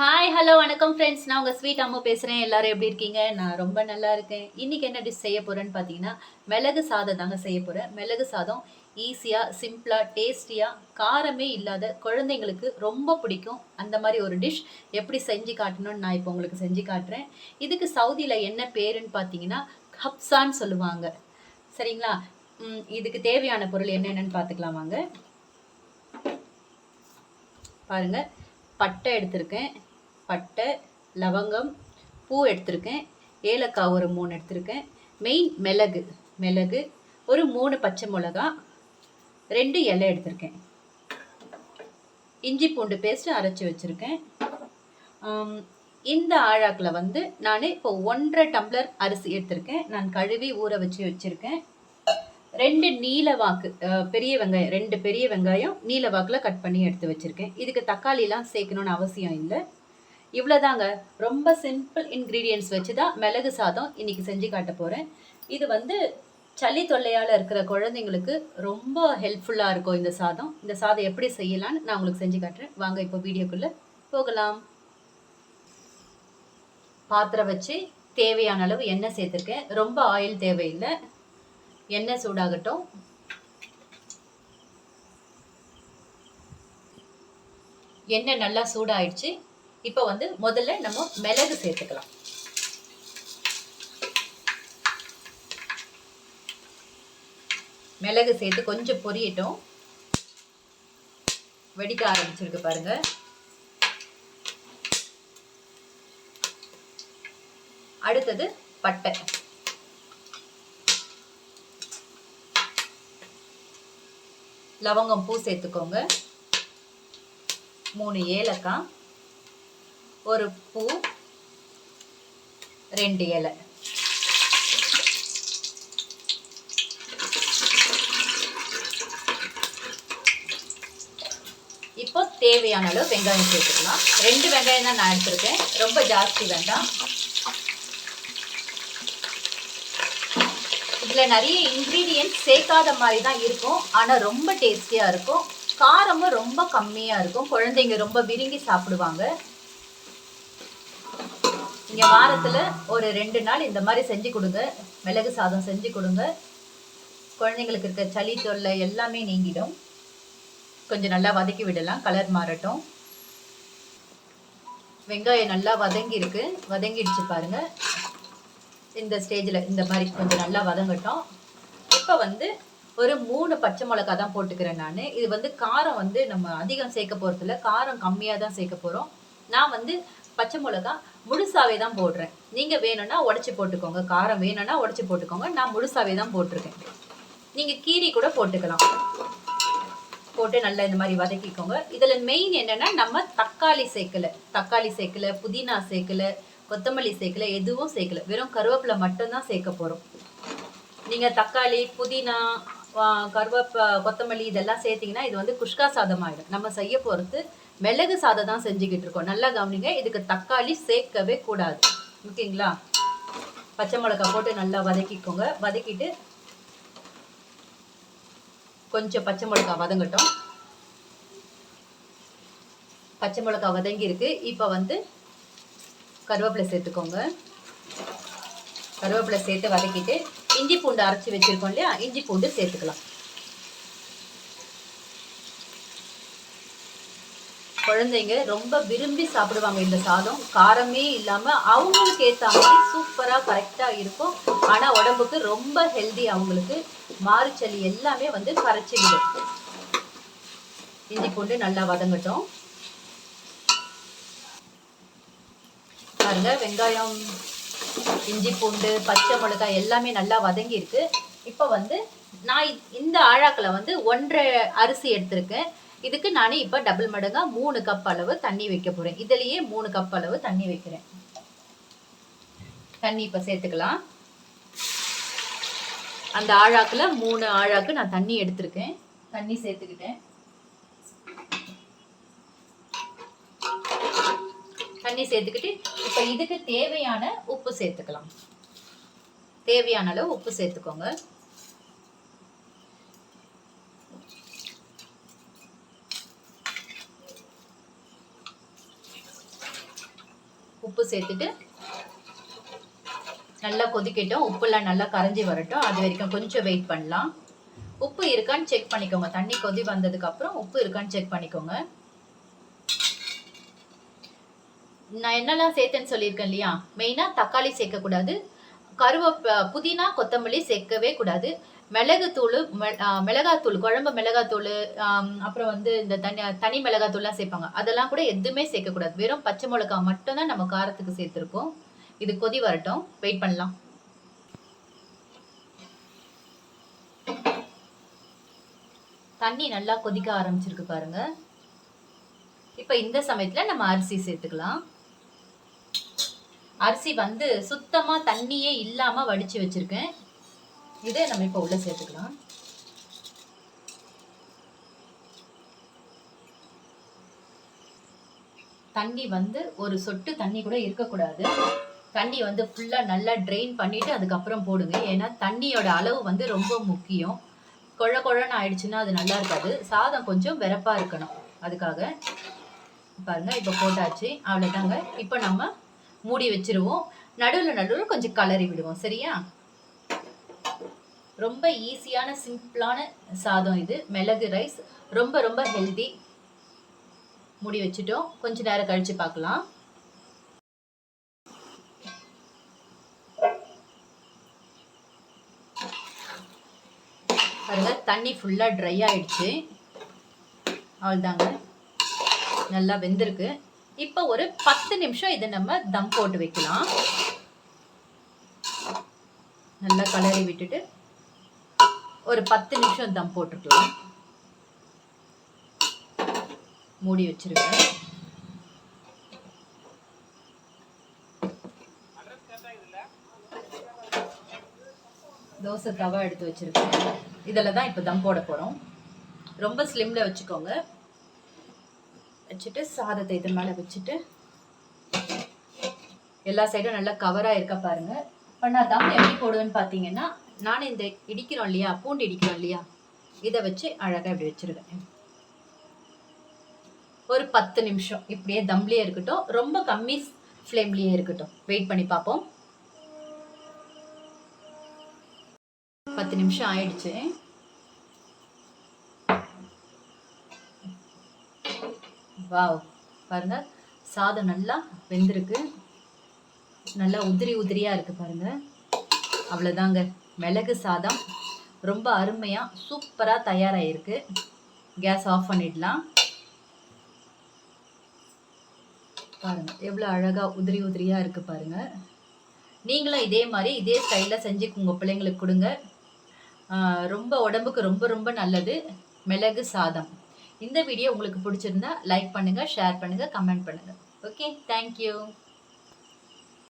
Hi hello வணக்கம் friends. நான் உங்கள் ஸ்வீட் அம்மா பேசுகிறேன். எல்லாரும் எப்படி இருக்கீங்க? நான் ரொம்ப நல்லா இருக்கேன். இன்றைக்கி என்ன டிஷ் செய்ய போகிறேன்னு பார்த்தீங்கன்னா, மிளகு சாதம் தாங்க செய்ய போகிறேன். மிளகு சாதம் ஈஸியாக, சிம்பிளாக, டேஸ்டியாக, காரமே இல்லாத குழந்தைங்களுக்கு ரொம்ப பிடிக்கும். அந்த மாதிரி ஒரு டிஷ் எப்படி செஞ்சு காட்டணும்னு நான் இப்போ உங்களுக்கு செஞ்சு காட்டுறேன். இதுக்கு சவுதியில் என்ன பேருன்னு பார்த்தீங்கன்னா, கப்சான்னு சொல்லுவாங்க. சரிங்களா? இதுக்கு தேவையான பொருள் என்னென்னு பார்த்துக்கலாம் வாங்க. பாருங்கள், பட்டை எடுத்திருக்கேன், பட்டை, லவங்கம், பூ எடுத்திருக்கேன், ஏலக்காய் ஒரு 3 எடுத்திருக்கேன், மெயின் மிளகு ஒரு 3 பச்சை மிளகா, 2 இலை எடுத்திருக்கேன், இஞ்சி பூண்டு பேஸ்ட் அரைச்சி வச்சுருக்கேன். இந்த ஆழாக்கில் வந்து நான் இப்போ 1.5 டம்ளர் அரிசி எடுத்திருக்கேன். நான் கழுவி ஊற வச்சுருக்கேன். 2 நீலவாக்கு பெரிய வெங்காயம், 2 பெரிய வெங்காயம் நீலவாக்கில் கட் பண்ணி எடுத்து வச்சுருக்கேன். இதுக்கு தக்காளிலாம் சேர்க்கணுன்னு அவசியம் இல்லை. இவ்வளோதாங்க. ரொம்ப சிம்பிள் இன்க்ரீடியன்ட்ஸ் வச்சு தான் மிளகு சாதம் இன்றைக்கி செஞ்சு காட்ட போகிறேன். இது வந்து சளி தொல்லையால் இருக்கிற குழந்தைங்களுக்கு ரொம்ப ஹெல்ப்ஃபுல்லாக இருக்கும் இந்த சாதம். இந்த சாதம் எப்படி செய்யலான்னு நான் உங்களுக்கு செஞ்சு காட்டுறேன். வாங்க இப்போ வீடியோக்குள்ளே போகலாம். பாத்திரம் வச்சு தேவையான அளவு எண்ணெய் சேர்த்துருக்கேன். ரொம்ப ஆயில் தேவையில்லை. எண்ணெய் சூடாகட்டும். எண்ணெய் நல்லா சூடாயிடுச்சு. இப்போ வந்து முதல்ல நம்ம மிளகு சேர்த்துக்கலாம். மிளகு சேர்த்து கொஞ்சம் பொரியட்டும். வெடிக்க ஆரம்பிச்சிருக்கு பாருங்க. அடுத்தது பட்டை, லவங்கம், பூ சேர்த்துக்கோங்க. 3 ஏலக்காய், ஒரு பூ, 2 இலை. இப்போ தேவையான அளவு வெங்காயம் சேர்த்துக்கலாம். 2 வெங்காயம் தான் நான் எடுத்திருக்கேன், ரொம்ப ஜாஸ்தி வேண்டாம். இதில் நிறைய இன்க்ரீடியன்ட் சேர்க்காத மாதிரி தான் இருக்கும், ஆனால் ரொம்ப டேஸ்டியாக இருக்கும். காரமும் ரொம்ப கம்மியாக இருக்கும். குழந்தைங்க ரொம்ப விரும்பி சாப்பிடுவாங்க. நீங்கள் வாரத்தில் ஒரு 2 நாள் இந்த மாதிரி செஞ்சு கொடுங்க. மிளகு சாதம் செஞ்சு கொடுங்க. குழந்தைங்களுக்கு இருக்க சளி தொல்லை எல்லாமே நீங்கிடும். கொஞ்சம் நல்லா வதக்கி விடலாம், கலர் மாறட்டும். வெங்காயம் நல்லா வதங்கிடுச்சு பாருங்க. இந்த ஸ்டேஜில் இந்த மாதிரி கொஞ்சம் நல்லா வதங்கட்டும். இப்போ வந்து ஒரு 3 பச்சை மிளகா தான் போட்டுக்கிறேன் நான். இது வந்து காரம் வந்து நம்ம அதிகம் சேர்க்க போகிறதில்ல, காரம் கம்மியாக தான் சேர்க்க போகிறோம். நான் வந்து பச்சை மிளகா முழுசாவே தான் போடுறேன். நீங்கள் வேணும்னா உடச்சி போட்டுக்கோங்க, காரம் வேணும்னா உடச்சி போட்டுக்கோங்க. நான் முழுசாவே தான் போட்டிருக்கேன். நீங்கள் கீரி கூட போட்டுக்கலாம். போட்டு நல்லா இந்த மாதிரி வதக்கிக்கோங்க. இதில் மெயின் என்னென்னா, நம்ம தக்காளி சேர்க்கலை, புதினா சேர்க்கலை, கொத்தமல்லி சேர்க்கலை, எதுவும் சேர்க்கலை. வெறும் கருவேப்பிலை மட்டும்தான் சேர்க்க போகிறோம். நீங்கள் தக்காளி, புதினா, கொத்தமல்லி இதெல்லாம் சேர்த்திங்கன்னா இது வந்து குஷ்கா சாதம் ஆகிடும். நம்ம செய்ய போகிறது மிளகு சாதம் தான் செஞ்சுக்கிட்டு இருக்கோம். நல்லா கவனிங்க, இதுக்கு தக்காளி சேர்க்கவே கூடாது. ஓகேங்களா? பச்சை மிளகாய் போட்டு நல்லா வதக்கிக்கோங்க. வதக்கிட்டு கொஞ்சம் பச்சை மிளகாய் வதங்கட்டும். பச்சை மிளகாய் வதங்கியிருக்கு. இப்போ வந்து கருவேப்பிலை சேர்த்துக்கோங்க. கருவேப்பிலை சேர்த்து வதக்கிட்டு இஞ்சி பூண்டு அரைச்சி வச்சிருக்கோம் இல்லையா, இஞ்சி பூண்டு சேர்த்துக்கலாம். குழந்தைங்க ரொம்ப விரும்பி சாப்பிடுவாங்க இந்த சாதம். காரமே இல்லாமல் அவங்களுக்கு ஏற்ற மாதிரி சூப்பராக கரெக்டாக இருக்கும். ஆனால் உடம்புக்கு ரொம்ப ஹெல்தி. அவங்களுக்கு மாறுச்சளி எல்லாமே வந்து கரைச்சி விடும். இஞ்சி பூண்டு நல்லா வதங்கட்டும். பாருங்க, வெங்காயம், இஞ்சி பூண்டு, பச்சை மிளகாய் எல்லாமே நல்லா வதங்கி இருக்கு. இப்போ வந்து நான் இந்த ஆழாக்கில் வந்து 1.5 அரிசி எடுத்திருக்கேன். இதுக்கு நான் இப்போ டபுள் மடங்கா 3 கப் அளவு தண்ணி வைக்க போகிறேன். இதுலேயே 3 கப் அளவு தண்ணி வைக்கிறேன். தண்ணி இப்போ சேர்த்துக்கலாம். அந்த ஆழாக்கில் 3 ஆழாக்கு நான் தண்ணி எடுத்திருக்கேன். தண்ணி சேர்த்துக்கிட்டேன். தண்ணி சேர்த்துக்கிட்டு இப்போ இதுக்கு தேவையான உப்பு சேர்த்துக்கலாம். தேவையான அளவு உப்பு சேர்த்துக்கோங்க. உப்பு சேர்த்துட்டு நல்லா கொதிக்கட்டும். உப்புலாம் நல்லா கரைஞ்சி வரட்டும். அது வரைக்கும் கொஞ்சம் வெயிட் பண்ணலாம். உப்பு இருக்கான்னு செக் பண்ணிக்கோங்க. தண்ணி கொதி வந்ததுக்கு அப்புறம் உப்பு இருக்கான்னு செக் பண்ணிக்கோங்க. நான் என்னெல்லாம் சேர்த்தேன்னு சொல்லியிருக்கேன் இல்லையா, மெயினா தக்காளி சேர்க்கக்கூடாது, புதினா கொத்தமல்லி சேர்க்கவே கூடாது, மிளகுத்தூள், மிளகாத்தூள், குழம்பு மிளகாத்தூள், அப்புறம் வந்து இந்த தனி மிளகாத்தூள்லாம் சேர்ப்பாங்க, அதெல்லாம் கூட எதுவுமே சேர்க்கக்கூடாது. வெறும் பச்சை மிளகாய் மட்டும் தான் நம்ம காரத்துக்கு சேர்த்துருக்கோம். இது கொதி வரட்டும், வெயிட் பண்ணலாம். தண்ணி நல்லா கொதிக்க ஆரம்பிச்சிருக்கு பாருங்க. இப்ப இந்த சமயத்துல நம்ம அரிசி சேர்த்துக்கலாம். அரிசி வந்து சுத்தமா தண்ணியே இல்லாம வடிச்சு வச்சிருக்கேன். இதை நம்ம இப்ப உள்ள சேர்த்துக்கலாம். தண்ணி வந்து ஒரு சொட்டு தண்ணி கூட இருக்கக்கூடாது. தண்ணி வந்து ஃபுல்லா நல்லா ட்ரெயின் பண்ணிட்டு அதுக்கப்புறம் போடுங்க. ஏன்னா தண்ணியோட அளவு வந்து ரொம்ப முக்கியம். கொழ கொழன்னு ஆயிடுச்சுன்னா அது நல்லா இருக்காது. சாதம் கொஞ்சம் வெறப்பா இருக்கணும். அதுக்காக பாருங்க, இப்ப போட்டாச்சு. அவ்வளவுதாங்க. இப்ப நம்ம மூடி வச்சிருவோம். நடுவில் கொஞ்சம் கலரி விடுவோம். சரியா? ரொம்ப ஈஸியான சிம்பிளான சாதம் இது. மிளகு ரைஸ் ரொம்ப ரொம்ப ஹெல்தி. மூடி வச்சுட்டோம். கொஞ்ச நேரம் கழிச்சு பார்க்கலாம். பாருங்க, தண்ணி ஃபுல்லா ட்ரை ஆயிடுச்சு. அவ்வளவுதாங்க, நல்லா வெந்திருக்கு. இப்போ ஒரு 10 நிமிஷம் இதை நம்ம தம் போட்டு வைக்கலாம். நல்லா கலரி விட்டுட்டு ஒரு 10 நிமிஷம் தம் போட்டுக்கலாம். மூடி வச்சிருக்கேன். தோசை தவா எடுத்து வச்சிருக்கேன். இதில் தான் இப்போ தம் போட போகிறோம். ரொம்ப ஸ்லிம்ல வச்சுக்கோங்க. வச்சுட்டு சாதத்தை இது மேலே வச்சுட்டு எல்லா சைடும் நல்லா கவராக இருக்க பாருங்க. இப்போ நான் தம் எப்படி போடுவேன்னு பார்த்தீங்கன்னா, நானும் இந்த இடிக்கிறோம் இல்லையா, பூண்டு இடிக்கிறோம் இல்லையா, இதை வச்சு அழகாக இப்படி வச்சிருக்கேன். ஒரு 10 நிமிஷம் இப்படியே தம்லேயே இருக்கட்டும். ரொம்ப கம்மி ஃப்ளேம்லேயே இருக்கட்டும். வெயிட் பண்ணி பார்ப்போம். 10 நிமிஷம் ஆயிடுச்சு. வாவ், பாருங்க, சாதம் நல்லா வெந்திருக்கு. நல்லா உதிரி உதிரியா இருக்கு பாருங்க. அவ்வளவுதாங்க, மிளகு சாதம் ரொம்ப அருமையா சூப்பரா தயாராயிருக்கு. கேஸ் ஆஃப் பண்ணிடலாம். பாருங்க எவ்வளவு அழகா உதிரி உதிரியா இருக்கு பாருங்க. நீங்களும் இதே மாதிரி இதே ஸ்டைல்ல செஞ்சு உங்க பிள்ளைங்களுக்கு கொடுங்க. ரொம்ப உடம்புக்கு ரொம்ப ரொம்ப நல்லது மிளகு சாதம். இந்த வீடியோ உங்களுக்கு பிடிச்சிருந்தா லைக் பண்ணுங்க, ஷேர் பண்ணுங்க, கமெண்ட் பண்ணுங்க. Okay, thank you.